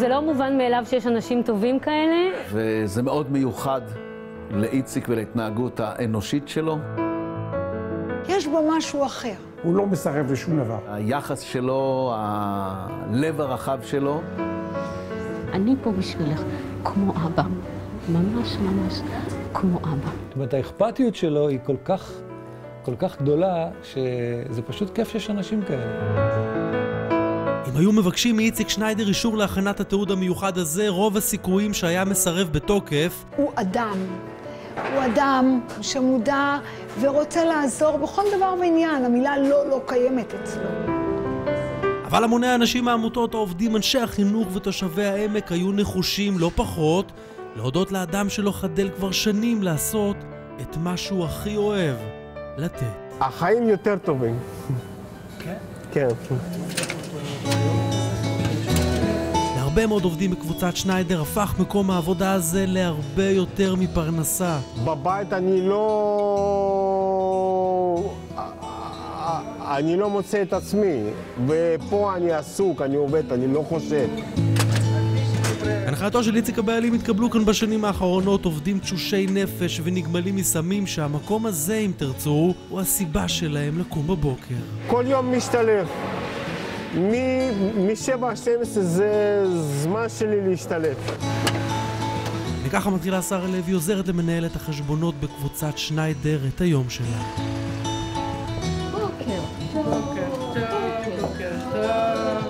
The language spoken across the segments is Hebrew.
זה לא מובן מאליו שיש אנשים טובים כאלה. וזה מאוד מיוחד לאיציק ולהתנהגות האנושית שלו. יש בו משהו אחר. הוא לא מסרב לשום דבר. היחס שלו, הלב הרחב שלו. אני פה בשבילך כמו אבא, ממש ממש כמו אבא. זאת אומרת, האכפתיות שלו היא כל כך גדולה, שזה פשוט כיף שיש אנשים כאלה. אם היו מבקשים מאיציק שניידר אישור להכנת התיעוד המיוחד הזה, רוב הסיכויים שהיה מסרב בתוקף. הוא אדם שמודע ורוצה לעזור בכל דבר ועניין. המילה לא קיימת אצלו. אבל המוני האנשים מהעמותות, העובדים, אנשי החינוך ותושבי העמק היו נחושים לא פחות להודות לאדם שלו חדל כבר שנים לעשות את מה שהוא הכי אוהב, לתת. החיים יותר טובים. כן? כן. להרבה מאוד עובדים בקבוצת שניידר הפך מקום העבודה הזה להרבה יותר מפרנסה. בבית אני לא מוצא את עצמי, ופה אני עסוק, אני עובד, אני לא חושב. הנחייתו של איציק הבעלים התקבלו כאן בשנים האחרונות עובדים תשושי נפש ונגמלים מסמים שהמקום הזה, אם תרצו, הוא הסיבה שלהם לקום בבוקר. כל יום משתלב. מ-7-12 זה זמן שלי להשתלב. וככה מתחילה שרה לוי, עוזרת למנהלת החשבונות בקבוצת שניידר את היום שלה.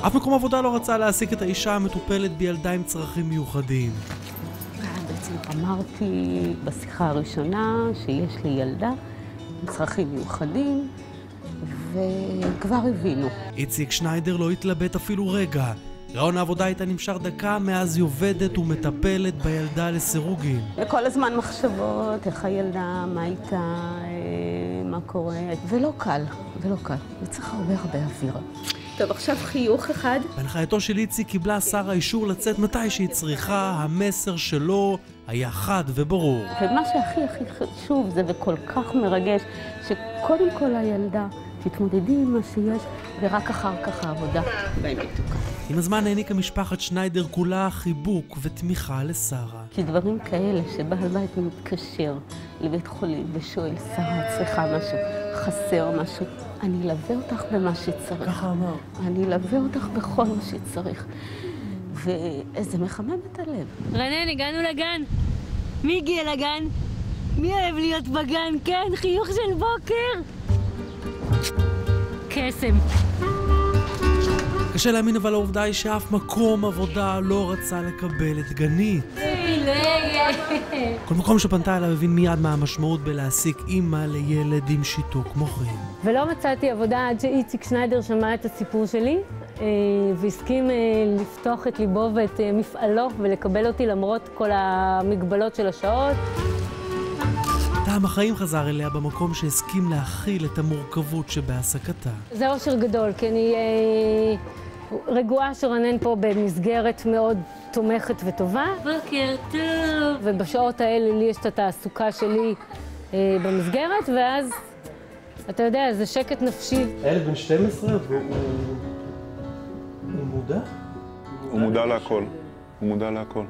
אף מקום עבודה לא רצה להעסיק את האישה המטופלת בילדה עם צרכים מיוחדים. בעצם אמרתי בשיחה הראשונה שיש לי ילדה עם צרכים מיוחדים, וכבר הבינו. איציק שניידר לא התלבט אפילו רגע. רעיון העבודה הייתה נמשך דקה, מאז היא עובדת ומטפלת בילדה לסירוגין. וכל הזמן מחשבות, איך הילדה, מה איתה, מה קורה. ולא קל. זה צריך הרבה אוויר. טוב, עכשיו חיוך אחד. בהנחייתו של איציק קיבלה שרה אישור לצאת מתי שהיא צריכה, המסר שלו היה חד וברור. ומה שהכי חשוב זה וכל כך מרגש, שקודם כל הילדה תתמודדי עם מה שיש, ורק אחר כך העבודה באמת תוקע. עם הזמן העניקה משפחת שניידר כולה חיבוק ותמיכה לשרה. כי דברים כאלה שבעל בית מתקשר לבית חולים ושואל, שרה, צריכה משהו, חסר משהו, אני אלווה אותך במה שצריך. ככה אמר. אני אלווה אותך בכל מה שצריך. ואיזה מחמם את הלב. רנן, הגענו לגן. מי הגיע לגן? מי אוהב להיות בגן? כן, חיוך של בוקר. קסם. קשה להאמין, אבל העובדה היא שאף מקום עבודה לא רצה לקבל את גנית. כל מקום שפנתה אליו הבין מיד מה המשמעות בלהעסיק אימא לילד עם שיתוק מוחין. ולא מצאתי עבודה עד שאיציק שניידר שמע את הסיפור שלי, והסכים לפתוח את ליבו ואת מפעלו ולקבל אותי למרות כל המגבלות של השעות. טעם החיים חזר אליה במקום שהסכים להכיל את המורכבות שבהעסקתה. זה אושר גדול, כי אני רגועה שרנן פה במסגרת מאוד תומכת וטובה. בוקר טוב. ובשעות האלה לי יש את התעסוקה שלי במסגרת, ואז, אתה יודע, זה שקט נפשי. הילד בן 12 והוא מודע? הוא מודע להכל. הוא מודע להכל.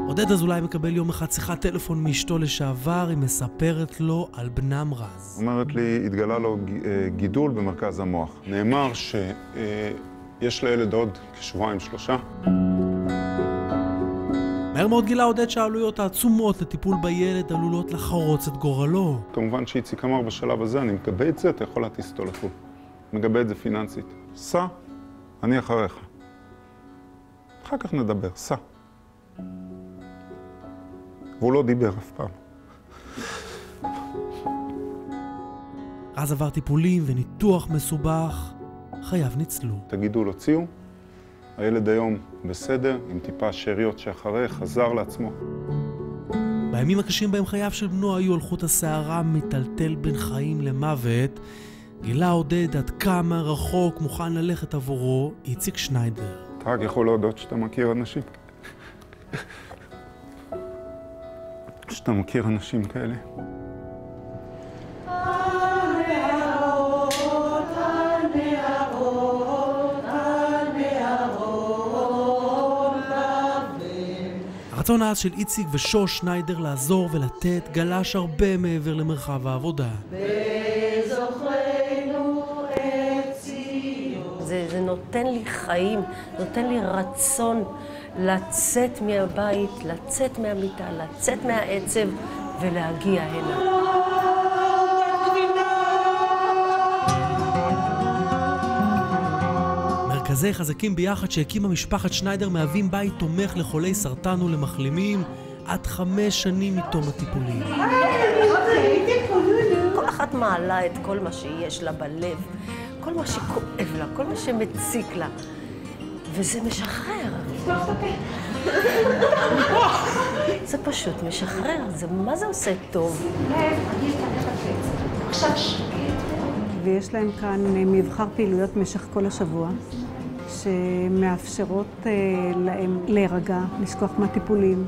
עודד אזולאי מקבל יום אחד שיחת טלפון מאשתו לשעבר, היא מספרת לו על בנם רז. אומרת לי, התגלה לו גידול במרכז המוח. נאמר שיש לילד עוד כשבועיים-3. מהר מאוד גילה עודד שהעלויות העצומות לטיפול בילד עלולות לחרוץ את גורלו. כמובן שאיציק אמר בשלב הזה, אני מגבה את זה, אתה יכול להטיס אותו לחו"ל. מגבה את זה פיננסית. סע, אני אחריך. אחר כך נדבר, סע. והוא לא דיבר אף פעם. רז עבר טיפולים וניתוח מסובך, חייו ניצלו. את הגידול הוציאו, הילד היום בסדר, עם טיפה שאריות שאחרי, חזר לעצמו. בימים הקשים בהם חייו של בנו היו על חוט השערה מטלטל בין חיים למוות, גילה עודד עד כמה רחוק מוכן ללכת עבורו איציק שניידר. אתה רק יכול להודות שאתה מכיר אנשים. שאתה מכיר אנשים כאלה. הרצון העז של איציק ושוש שניידר לעזור ולתת גלש הרבה מעבר למרחב העבודה. זה נותן לי חיים, נותן לי רצון לצאת מהבית, לצאת מהמיטה, לצאת מהעצב ולהגיע הנה. מרכזי חזקים ביחד שהקימה משפחת שניידר מהווים בית תומך לחולי סרטן ולמחלימים עד 5 שנים מתום הטיפולים. כל אחת מעלה את כל מה שיש לה בלב, כל מה שכואב לה, כל מה שמציק לה, וזה משחרר. זה פשוט משחרר, מה זה עושה טוב? ויש להם כאן מבחר פעילויות במשך כל השבוע, שמאפשרות להם להירגע, לשכוח מהטיפולים,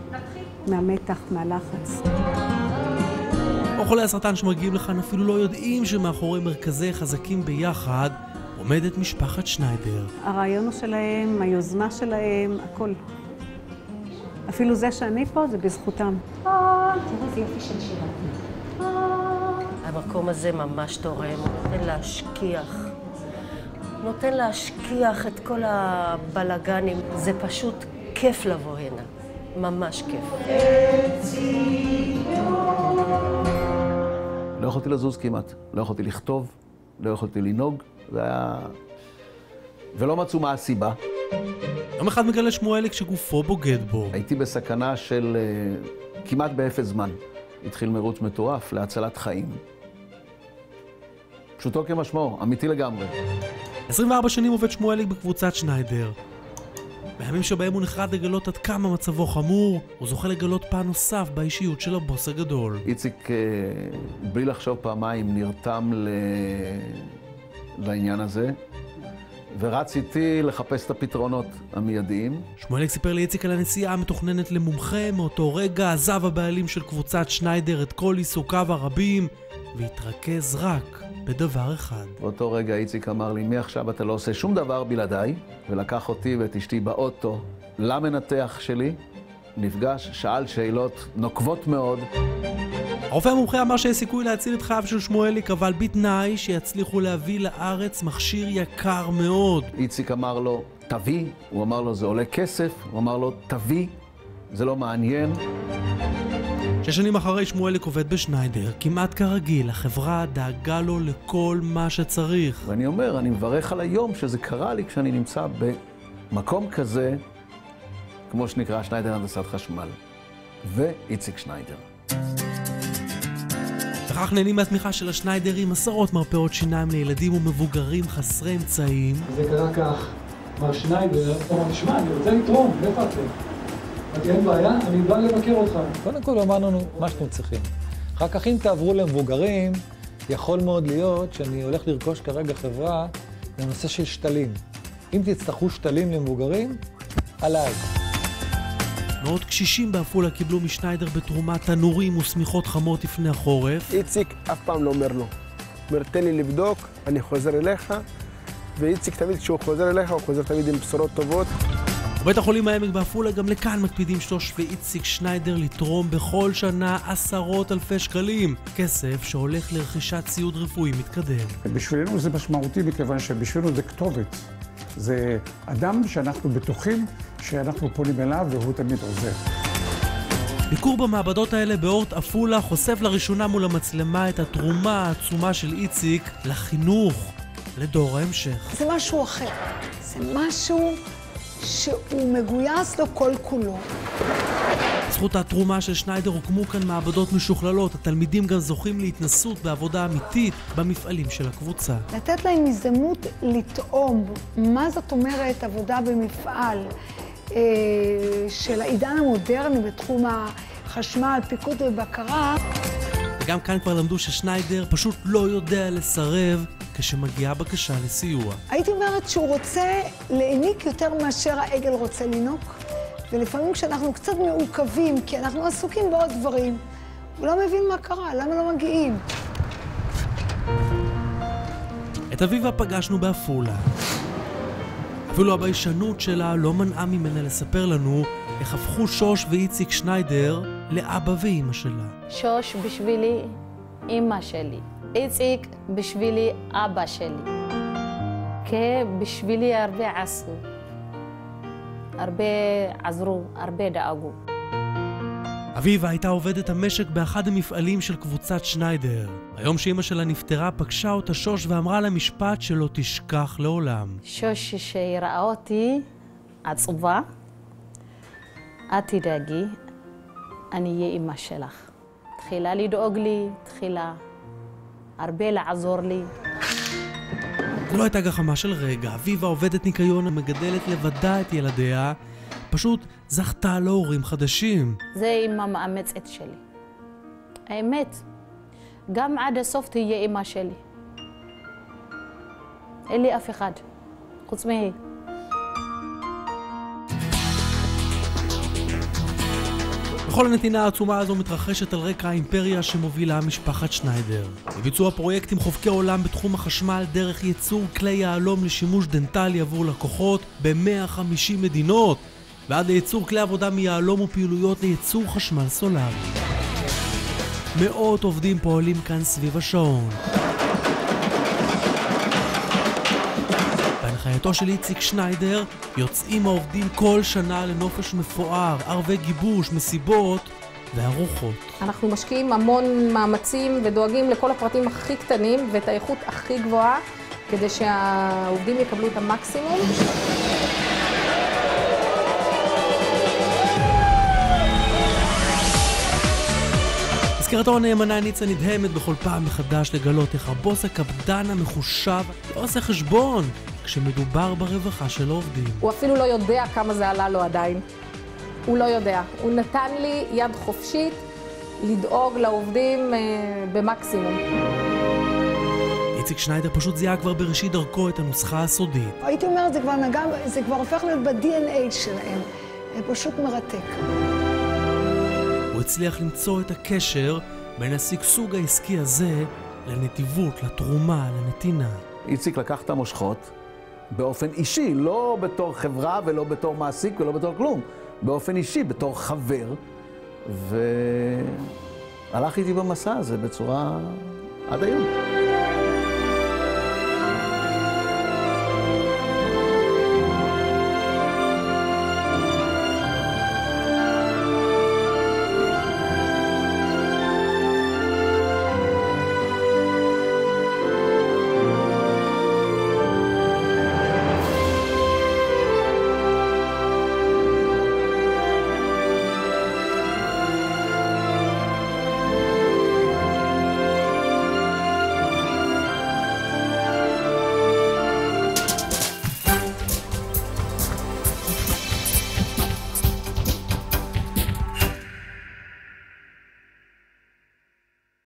מהמתח, מהלחץ. חולי הסרטן שמגיעים לכאן אפילו לא יודעים שמאחורי מרכזי חזקים ביחד עומדת משפחת שניידר. הרעיון הוא שלהם, היוזמה שלהם, הכל. אפילו זה שאני פה זה בזכותם. תראו, זה יופי של שירה. המקום הזה ממש תורם, נותן להשכיח את כל הבלגנים. זה פשוט כיף לבוא הנה, ממש כיף. לא יכולתי לזוז כמעט, לא יכולתי לכתוב, לא יכולתי לנהוג, זה היה... ולא מצאו מה הסיבה. יום אחד מגלה שמואלי כשגופו בוגד בו. הייתי בסכנה של כמעט באפס זמן. התחיל מרוץ מטורף להצלת חיים. פשוטו כמשמעו, אמיתי לגמרי. 24 שנים עובד שמואלי בקבוצת שניידר. בימים שבהם הוא נחרד לגלות עד כמה מצבו חמור, הוא זוכה לגלות פן נוסף באישיות של הבוס הגדול. איציק, בלי לחשוב פעמיים, נרתם לעניין הזה, ורץ איתי לחפש את הפתרונות המיידיים. שמואלי סיפר לאיציק על הנסיעה המתוכננת למומחה. מאותו רגע עזב הבעלים של קבוצת שניידר את כל עיסוקיו הרבים, והתרכז רק בדבר אחד. באותו רגע איציק אמר לי, מעכשיו אתה לא עושה שום דבר בלעדיי, ולקח אותי ואת אשתי באוטו למנתח שלי, נפגש, שאל שאלות נוקבות מאוד. הרופא המומחה אמר שיש סיכוי להציל את חייו של שמואליק, אבל בתנאי שיצליחו להביא לארץ מכשיר יקר מאוד. איציק אמר לו, תביא, הוא אמר לו, זה עולה כסף, הוא אמר לו, תביא, זה לא מעניין. 6 שנים אחרי שמואליק עובד בשניידר, כמעט כרגיל, החברה דאגה לו לכל מה שצריך. ואני אומר, אני מברך על היום שזה קרה לי כשאני נמצא במקום כזה, כמו שנקרא שניידר הנדסת חשמל, ואיציק שניידר. וכך נהנים מהתמיכה של השניידרים 10 מרפאות שיניים לילדים ומבוגרים חסרי אמצעים. זה קרה כך, מר שניידר, אמר, נשמע, אני רוצה לתרום, איפה אתם? אמרתי, אין בעיה, אני בא לבקר אותך. קודם כל אמרנו לנו מה שאתם צריכים. אחר כך אם תעברו למבוגרים, יכול מאוד להיות שאני הולך לרכוש כרגע חברה לנושא של שתלים. אם תצטרכו שתלים למבוגרים, עליי. מאות קשישים בעפולה קיבלו משניידר בתרומה תנורים וסמיכות חמות לפני החורף. איציק אף פעם לא אומר לו. אומר, תן לי לבדוק, אני חוזר אליך, ואיציק תמיד כשהוא חוזר אליך, הוא חוזר תמיד עם בשורות טובות. בבית החולים העמק בעפולה גם לכאן מקפידים שוש ואיציק שניידר לתרום בכל שנה 10,000 שקלים. כסף שהולך לרכישת ציוד רפואי מתקדם. בשבילנו זה משמעותי מכיוון שבשבילנו זה כתובת. זה אדם שאנחנו בטוחים שאנחנו פונים אליו והוא תמיד עוזר. ביקור במעבדות האלה באורט עפולה חושף לראשונה מול המצלמה את התרומה העצומה של איציק לחינוך, לדור ההמשך. זה משהו אחר. זה משהו שהוא מגויס לו כל כולו. בזכות התרומה של שניידר הוקמו כאן מעבדות משוכללות. התלמידים גם זוכים להתנסות בעבודה אמיתית במפעלים של הקבוצה. לתת להם הזדמנות לטעום מה זאת אומרת עבודה במפעל של העידן המודרני בתחום החשמל, פיקוד ובקרה. וגם כאן כבר למדו ששניידר פשוט לא יודע לסרב כשמגיעה בקשה לסיוע. הייתי אומרת שהוא רוצה להעניק יותר מאשר העגל רוצה לינוק. ולפעמים כשאנחנו קצת מעוכבים, כי אנחנו עסוקים בעוד דברים, הוא לא מבין מה קרה, למה לא מגיעים. את אביבה פגשנו בעפולה. אפילו הביישנות שלה לא מנעה ממנה לספר לנו איך הפכו שוש ואיציק שניידר לאבא ואמא שלה. שוש בשבילי אמא שלי, איציק בשבילי אבא שלי. בשבילי הרבה עשו, הרבה עזרו, הרבה דאגו. אביבה הייתה עובדת המשק באחד המפעלים של קבוצת שניידר. היום שאמא שלה נפטרה, פגשה אותה שוש ואמרה לה משפט שלא תשכח לעולם. שוש שראה אותי עצובה, את תדאגי, אני אהיה אמא שלך. תחילה לדאוג לי, תחילה הרבה לעזור לי. זו לא הייתה גחמה של רגע. אביבה עובדת ניקיון ומגדלת לבדה את ילדיה, פשוט זכתה להורים חדשים. זה אמא מאמצת שלי. האמת, גם עד הסוף תהיה אמא שלי. אין לי אף אחד, חוץ מהיא. בכל הנתינה העצומה הזו מתרחשת על רקע האימפריה שמובילה משפחת שניידר. בביצוע פרויקטים חובקי עולם בתחום החשמל דרך ייצור כלי יהלום לשימוש דנטלי עבור לקוחות ב-150 מדינות, ועד לייצור כלי עבודה מיהלום ופעילויות לייצור חשמל סולארי. מאות עובדים פועלים כאן סביב השעון. בהנחייתו של איציק שניידר יוצאים העובדים כל שנה לנופש מפואר, ערבי גיבוש, מסיבות וארוחות. אנחנו משקיעים המון מאמצים ודואגים לכל הפרטים הכי קטנים ואת האיכות הכי גבוהה כדי שהעובדים יקבלו את המקסימום. מזכירתו הנאמנה ניצה נדהמת בכל פעם מחדש לגלות איך הבוס הקפדן המחושב לא עושה חשבון כשמדובר ברווחה של העובדים. הוא אפילו לא יודע כמה זה עלה לו עדיין. הוא לא יודע. הוא נתן לי יד חופשית לדאוג לעובדים במקסימום. איציק שניידר פשוט זיהה כבר בראשית דרכו את הנוסחה הסודית. הייתי אומרת, זה כבר הופך להיות ב-DNA שלהם. זה פשוט מרתק. הוא הצליח למצוא את הקשר בין השגשוג העסקי הזה לנתיבות, לתרומה, לנתינה. איציק לקח את המושכות באופן אישי, לא בתור חברה ולא בתור מעסיק ולא בתור כלום, באופן אישי, בתור חבר, והלך איתי במסע הזה בצורה עד היום.